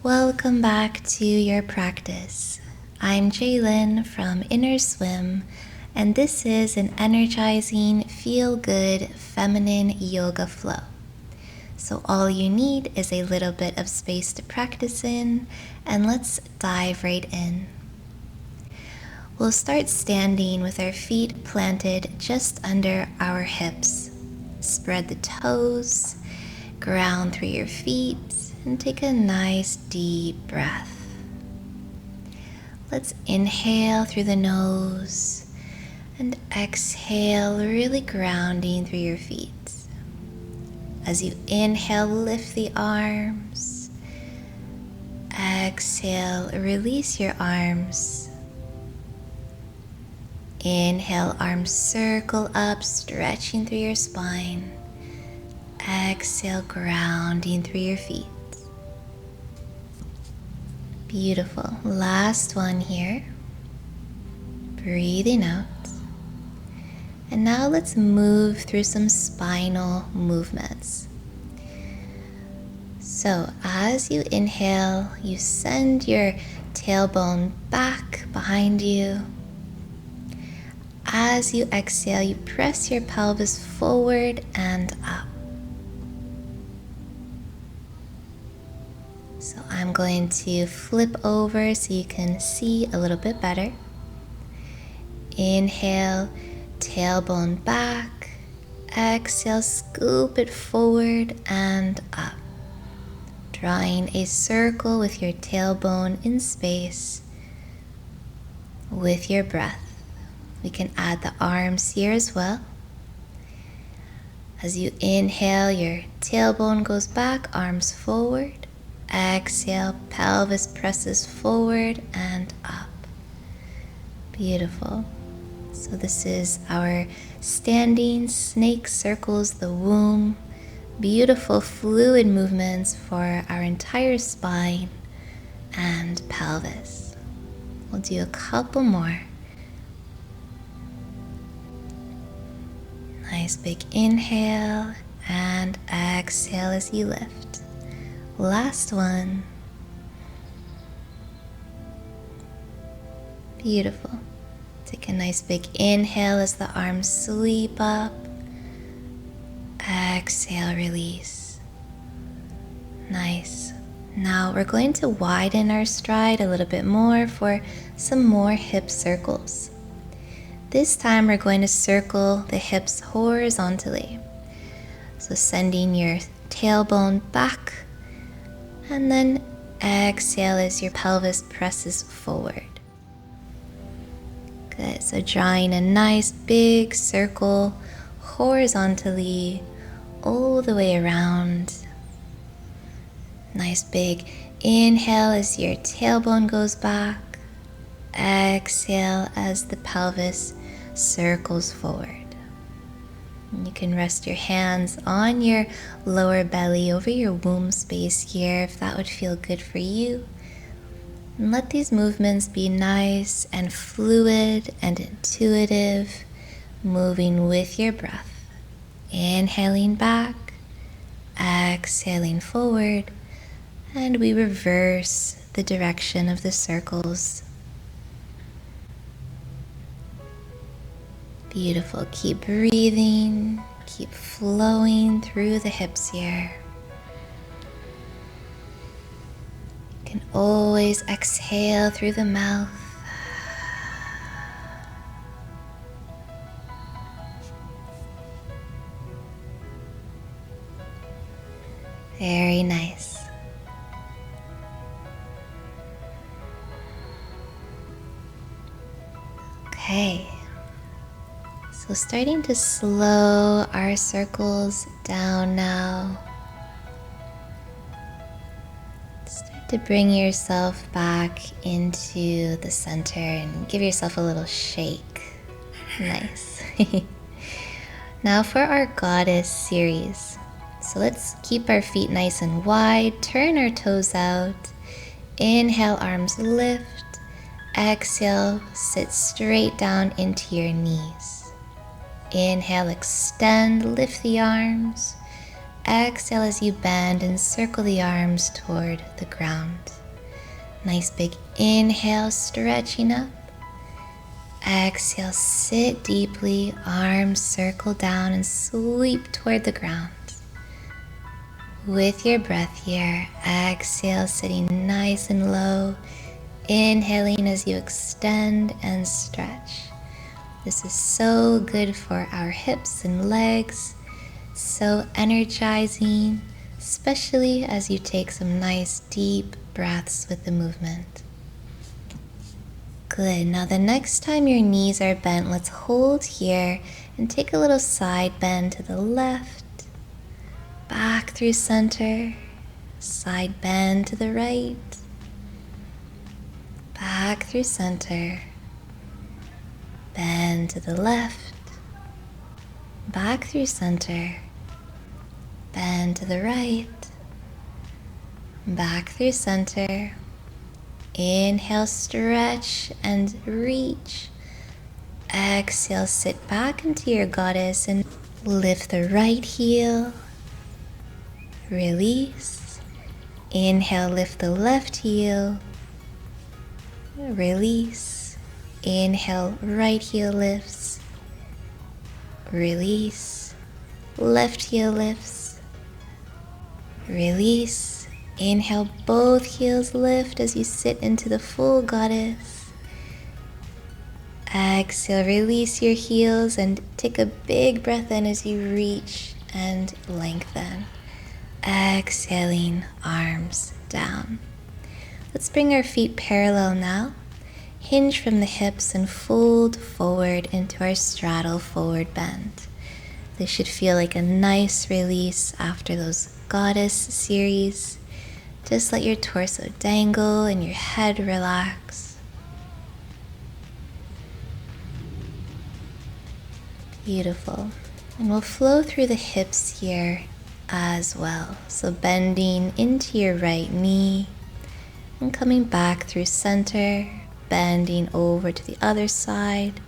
Welcome back to your practice. I'm Jaylin from Innerswim, and this is an energizing, feel-good, feminine yoga flow. So all you need is a little bit of space to practice in, and let's dive right in. We'll start standing with our feet planted just under our hips. Spread the toes, ground through your feet, and take a nice deep breath. Let's inhale through the nose and exhale, really grounding through your feet. As you inhale, lift the arms. Exhale, release your arms. Inhale, arms circle up, stretching through your spine. Exhale, grounding through your feet. Beautiful. Last one here. Breathing out. And now let's move through some spinal movements. So as you inhale, you send your tailbone back behind you. As you exhale, you press your pelvis forward and up. So I'm going to flip over so you can see a little bit better. Inhale, tailbone back. Exhale, scoop it forward and up. Drawing a circle with your tailbone in space with your breath. We can add the arms here as well. As you inhale, your tailbone goes back, arms forward. Exhale, pelvis presses forward and up. Beautiful. So this is our standing snake circles the womb. Beautiful fluid movements for our entire spine and pelvis. We'll do a couple more. Nice big inhale and exhale as you lift. Last one. Beautiful. Take a nice big inhale as the arms sweep up. Exhale, release. Nice. Now we're going to widen our stride a little bit more for some more hip circles. This time we're going to circle the hips horizontally. So sending your tailbone back. And then exhale as your pelvis presses forward. Good, so drawing a nice big circle horizontally all the way around. Nice big inhale as your tailbone goes back. Exhale as the pelvis circles forward. You can rest your hands on your lower belly over your womb space here if that would feel good for you. And let these movements be nice and fluid and intuitive, moving with your breath. Inhaling back, exhaling forward, and we reverse the direction of the circles. Beautiful. Keep breathing, keep flowing through the hips here. You can always exhale through the mouth. Very nice. Okay. So starting to slow our circles down now. Start to bring yourself back into the center and give yourself a little shake. Nice. Now for our goddess series. So let's keep our feet nice and wide, turn our toes out. Inhale, arms lift. Exhale, sit straight down into your knees. Inhale, extend, lift the arms. exhale as you bend and circle the arms toward the ground. Nice big inhale, stretching up. Exhale, sit deeply, arms circle down and sweep toward the ground. With your breath here, exhale, sitting nice and low, inhaling as you extend and stretch. This is so good for our hips and legs, so energizing, especially as you take some nice deep breaths with the movement. Good. Now the next time your knees are bent, let's hold here and take a little side bend to the left, back through center, side bend to the right, back through center, bend to the left, back through center, bend to the right, back through center. Inhale, stretch and reach. Exhale, sit back into your goddess and lift the right heel. Release. Inhale, lift the left heel. Release. Inhale, right heel lifts. Release. Left heel lifts. Release. Inhale, both heels lift as you sit into the full goddess. Exhale, release your heels and take a big breath in as you reach and lengthen. Exhaling, arms down. Let's bring our feet parallel now. Hinge from the hips and fold forward into our straddle forward bend. This should feel like a nice release after those goddess series. Just let your torso dangle and your head relax. Beautiful. And we'll flow through the hips here as well. So bending into your right knee and coming back through center, bending over to the other side,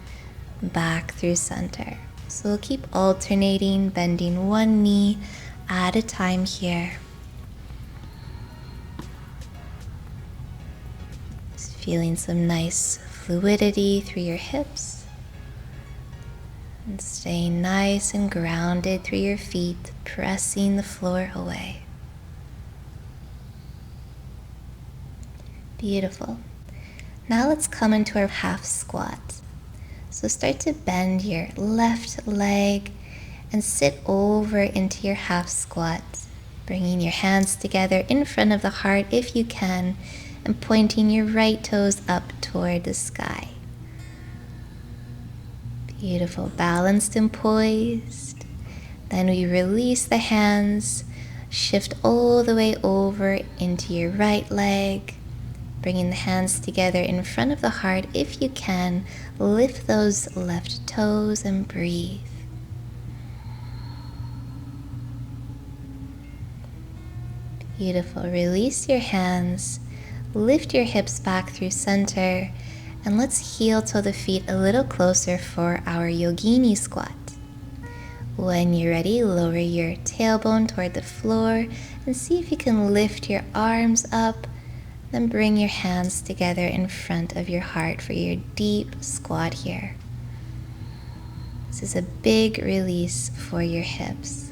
back through center. So we'll keep alternating, bending one knee at a time here. Feeling some nice fluidity through your hips and staying nice and grounded through your feet, pressing the floor away. Beautiful. Now let's come into our half squat. So start to bend your left leg and sit over into your half squat, bringing your hands together in front of the heart if you can, and pointing your right toes up toward the sky. Beautiful, balanced and poised. Then we release the hands, shift all the way over into your right leg, bringing the hands together in front of the heart. If you can, lift those left toes and breathe. Beautiful, release your hands. Lift your hips back through center, and let's heel toe the feet a little closer for our yogini squat. When you're ready, lower your tailbone toward the floor and see if you can lift your arms up, then bring your hands together in front of your heart for your deep squat here. This is a big release for your hips.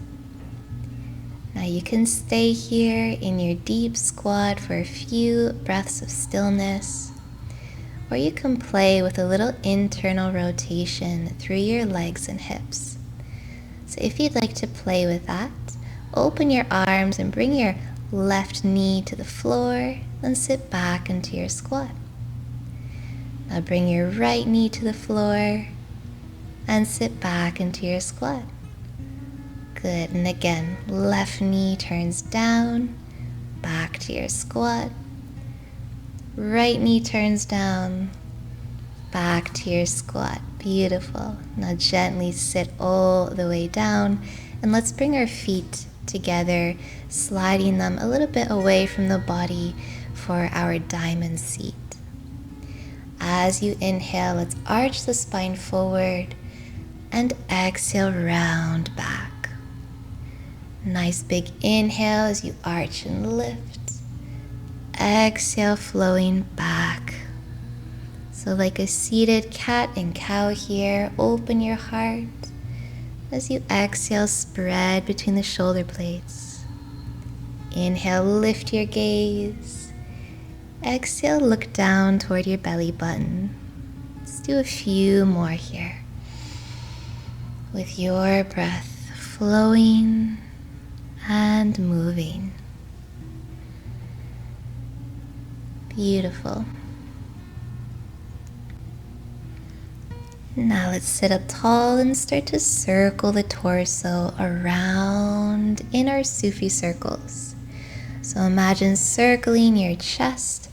Now you can stay here in your deep squat for a few breaths of stillness, or you can play with a little internal rotation through your legs and hips. So if you'd like to play with that, open your arms and bring your left knee to the floor, then sit back into your squat. Now bring your right knee to the floor and sit back into your squat. Good, and again, left knee turns down, back to your squat. Right knee turns down, back to your squat. Beautiful. Now gently sit all the way down, and let's bring our feet together, sliding them a little bit away from the body for our diamond seat. As you inhale, let's arch the spine forward, and exhale, round back. Nice big inhale as you arch and lift. Exhale, flowing back. So like a seated cat and cow here, open your heart. As you exhale, spread between the shoulder blades. Inhale, lift your gaze. Exhale, look down toward your belly button. Let's do a few more here. With your breath flowing and moving. Beautiful. Now let's sit up tall and start to circle the torso around in our Sufi circles. So imagine circling your chest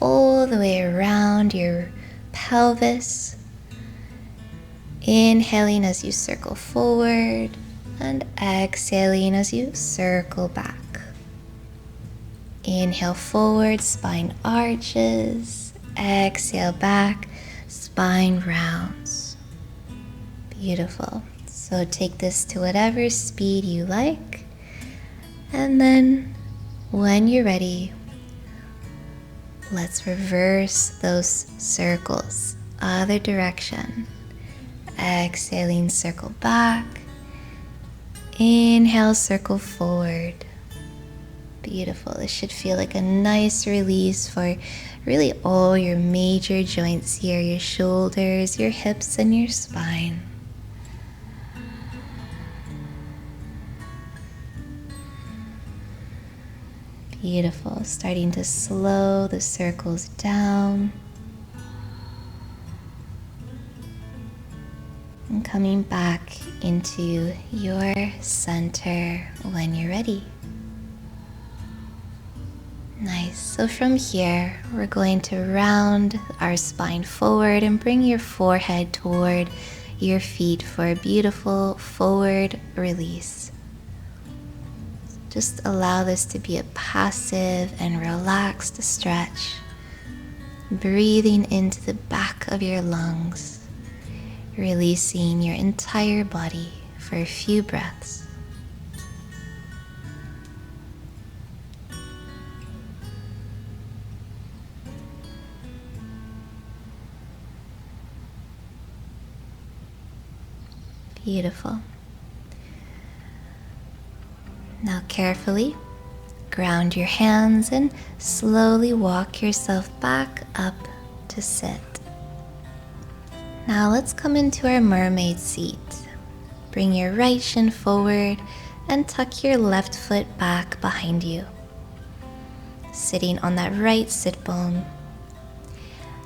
all the way around your pelvis. Inhaling as you circle forward and exhaling as you circle back. Inhale forward, spine arches. Exhale back, spine rounds. Beautiful. So take this to whatever speed you like. And then when you're ready, let's reverse those circles. Other direction. Exhaling, circle back. Inhale, circle forward. Beautiful. This should feel like a nice release for really all your major joints here, your shoulders, your hips, and your spine. Beautiful. Starting to slow the circles down. And coming back into your center when you're ready. Nice. So from here, we're going to round our spine forward and bring your forehead toward your feet for a beautiful forward release. Just allow this to be a passive and relaxed stretch. Breathing into the back of your lungs. Releasing your entire body for a few breaths. Beautiful. Now carefully ground your hands and slowly walk yourself back up to sit. Now let's come into our mermaid seat. Bring your right shin forward and tuck your left foot back behind you. Sitting on that right sit bone.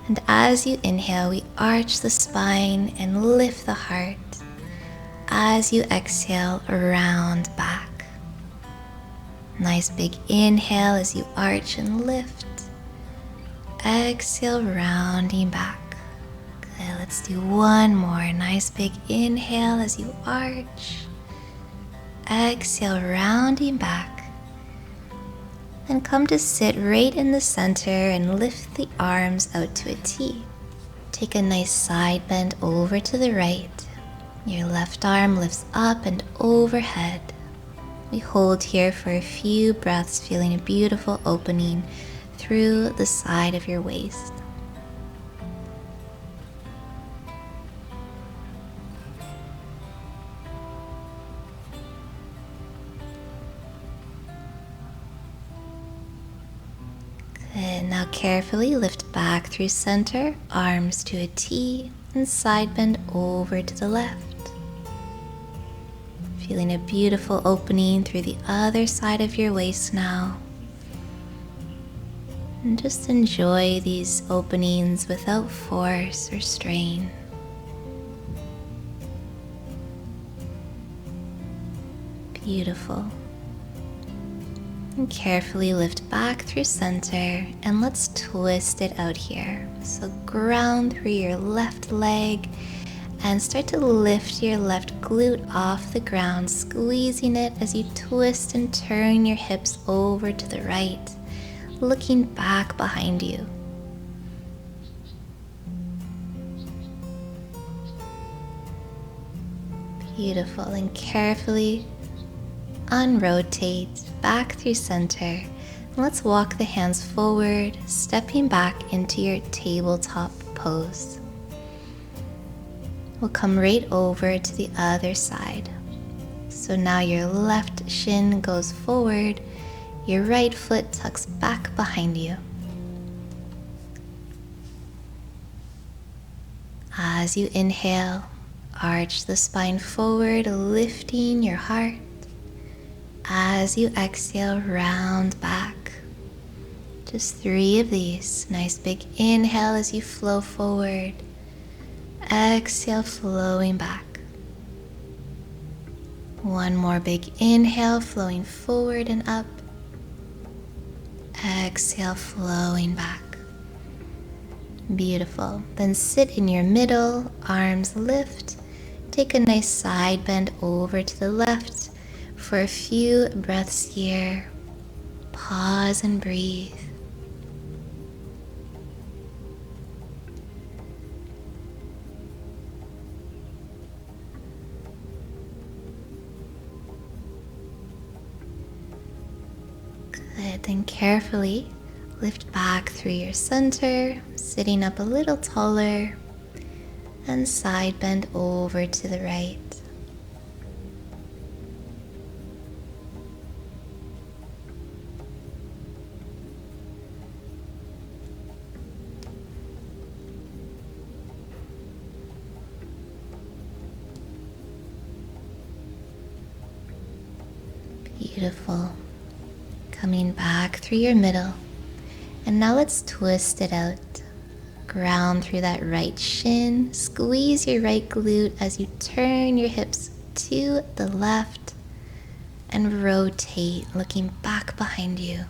And as you inhale, we arch the spine and lift the heart. As you exhale, round back. Nice big inhale as you arch and lift. Exhale, rounding back. Good, let's do one more. Nice big inhale as you arch. Exhale, rounding back. Then come to sit right in the center and lift the arms out to a T. Take a nice side bend over to the right. Your left arm lifts up and overhead. We hold here for a few breaths, feeling a beautiful opening through the side of your waist. Good. Now carefully lift back through center, arms to a T, and side bend over to the left. Feeling a beautiful opening through the other side of your waist now. And just enjoy these openings without force or strain. Beautiful. And carefully lift back through center and let's twist it out here. So ground through your left leg and start to lift your left glute off the ground, squeezing it as you twist and turn your hips over to the right, looking back behind you. Beautiful. And carefully unrotate back through center. Let's walk the hands forward, stepping back into your tabletop pose. We'll come right over to the other side. So now your left shin goes forward, your right foot tucks back behind you. As you inhale, arch the spine forward, lifting your heart. As you exhale, round back. Just 3 of these. Nice big inhale as you flow forward. Exhale, flowing back. 1 more big inhale, flowing forward and up. Exhale, flowing back. Beautiful. Then sit in your middle, arms lift. Take a nice side bend over to the left for a few breaths here. Pause and breathe. Good. Then carefully lift back through your center, sitting up a little taller, and side bend over to the right. Beautiful. Coming back through your middle. And now let's twist it out. Ground through that right shin. Squeeze your right glute as you turn your hips to the left and rotate, looking back behind you.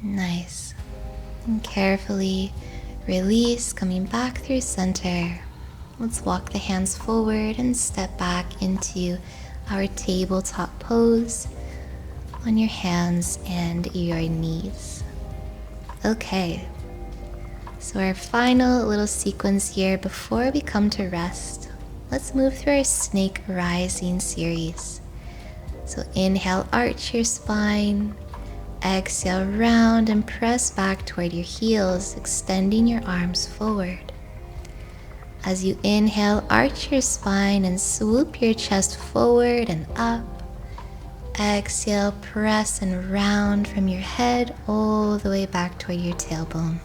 Nice. And carefully release, coming back through center. Let's walk the hands forward and step back into our tabletop pose on your hands and your knees. Okay, so our final little sequence here before we come to rest, let's move through our snake rising series. So inhale, arch your spine. Exhale, round and press back toward your heels, extending your arms forward. As you inhale, arch your spine and swoop your chest forward and up. Exhale, press and round from your head all the way back toward your tailbone.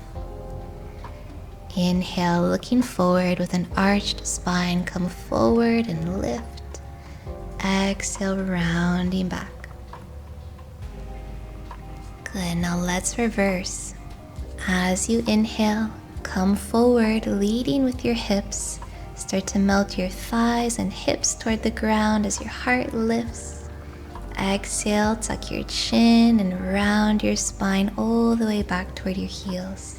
Inhale, looking forward with an arched spine, come forward and lift. Exhale, rounding back. Good, now let's reverse. As you inhale, come forward, leading with your hips. Start to melt your thighs and hips toward the ground as your heart lifts. Exhale, tuck your chin and round your spine all the way back toward your heels.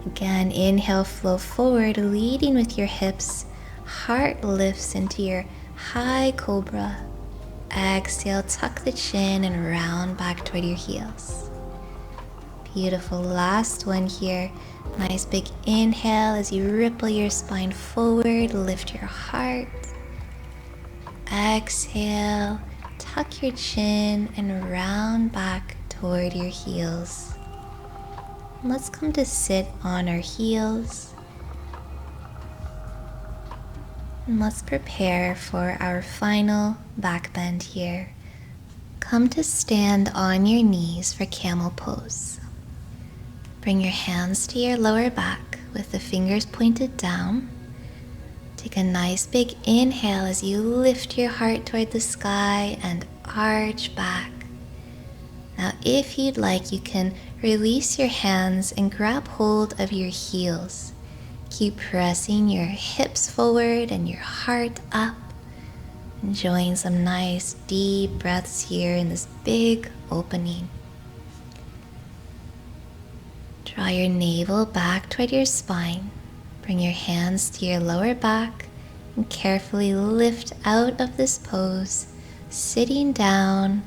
Again, inhale, flow forward, leading with your hips. Heart lifts into your high cobra. Exhale, tuck the chin and round back toward your heels. Beautiful. Last one here. Nice big inhale as you ripple your spine forward, lift your heart. Exhale, tuck your chin and round back toward your heels. Let's come to sit on our heels. And let's prepare for our final back bend here. Come to stand on your knees for camel pose. Bring your hands to your lower back with the fingers pointed down. Take a nice big inhale as you lift your heart toward the sky and arch back. Now, if you'd like, you can release your hands and grab hold of your heels. Keep pressing your hips forward and your heart up. Enjoying some nice deep breaths here in this big opening. Draw your navel back toward your spine. Bring your hands to your lower back and carefully lift out of this pose, sitting down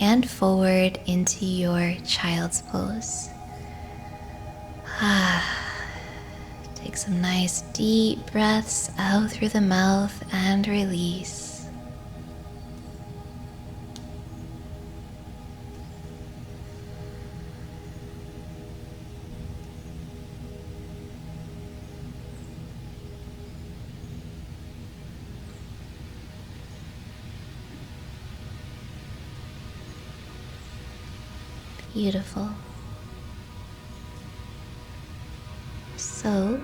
and forward into your child's pose. Take some nice deep breaths out through the mouth and release. Beautiful. So,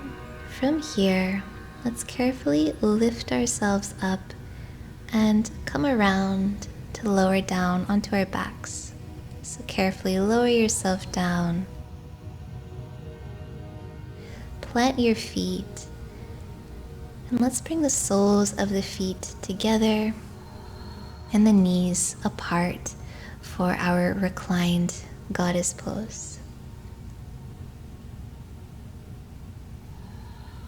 from here, let's carefully lift ourselves up and come around to lower down onto our backs. So carefully lower yourself down. Plant your feet, and let's bring the soles of the feet together and the knees apart for our reclined goddess pose.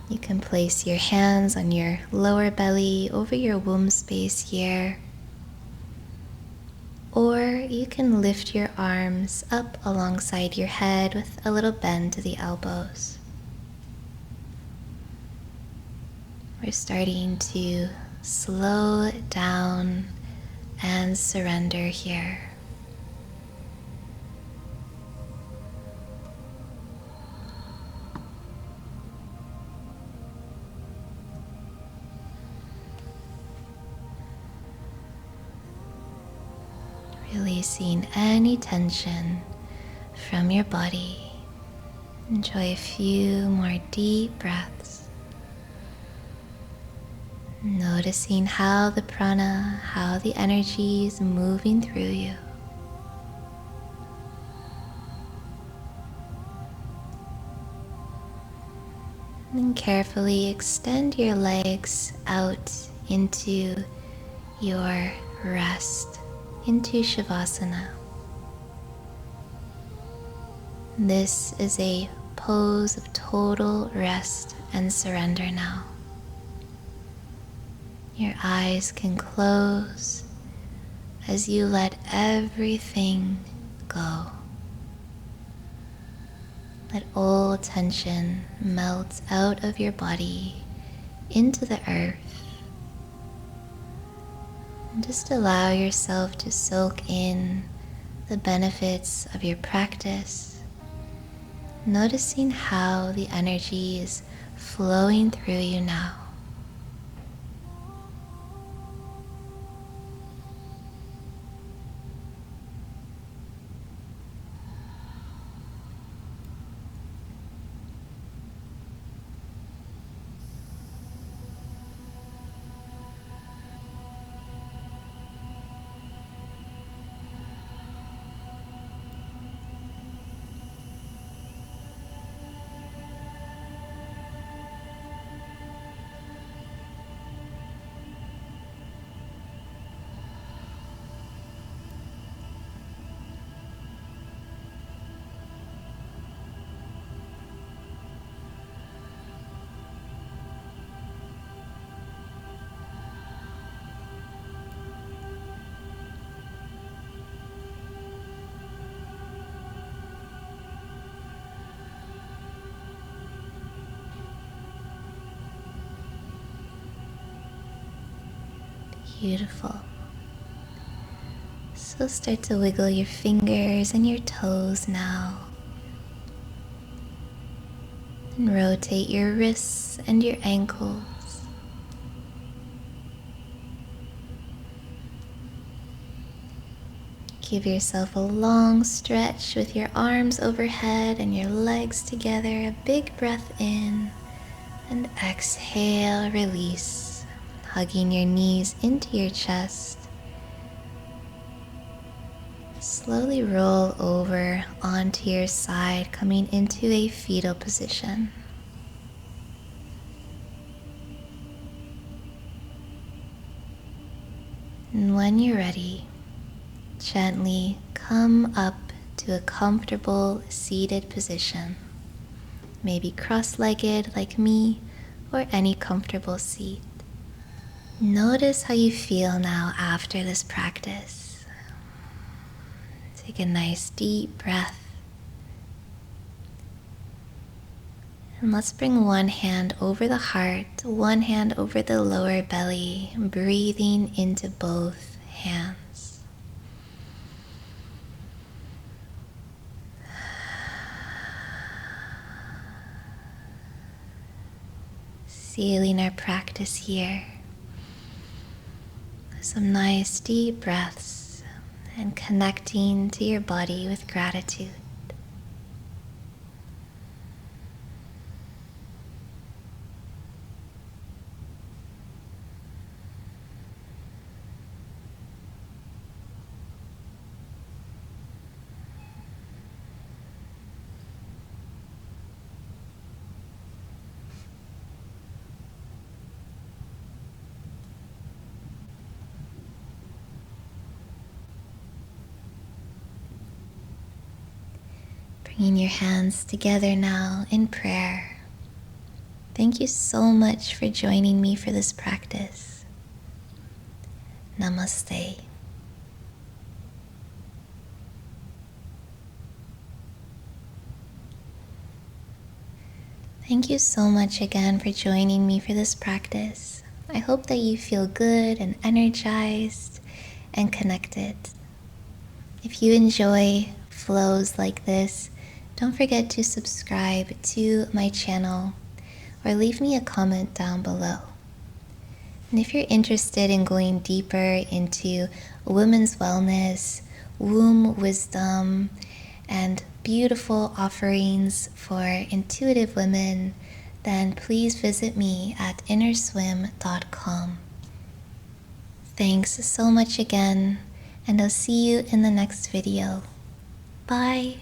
You can place your hands on your lower belly over your womb space here, or you can lift your arms up alongside your head with a little bend to the elbows. We're starting to slow down and surrender here. Releasing any tension from your body. Enjoy a few more deep breaths. Noticing how the prana, how the energy is moving through you. And carefully extend your legs out into your rest, into shavasana. This is a pose of total rest and surrender now. Your eyes can close as you let everything go. Let all tension melt out of your body into the earth. And just allow yourself to soak in the benefits of your practice, noticing how the energy is flowing through you now. Beautiful. So start to wiggle your fingers and your toes now. And rotate your wrists and your ankles. Give yourself a long stretch with your arms overhead and your legs together. A big breath in and exhale, release. Hugging your knees into your chest. Slowly roll over onto your side, coming into a fetal position. And when you're ready, gently come up to a comfortable seated position. Maybe cross-legged like me, or any comfortable seat. Notice how you feel now after this practice. Take a nice deep breath. And let's bring one hand over the heart, one hand over the lower belly, breathing into both hands. Sealing our practice here. Some nice deep breaths and connecting to your body with gratitude. Bringing your hands together now in prayer. Thank you so much for joining me for this practice. Namaste. Thank you so much again for joining me for this practice. I hope that you feel good and energized and connected. If you enjoy flows like this, don't forget to subscribe to my channel or leave me a comment down below. And if you're interested in going deeper into women's wellness, womb wisdom, and beautiful offerings for intuitive women, then please visit me at innerswim.com. Thanks so much again, and I'll see you in the next video. Bye.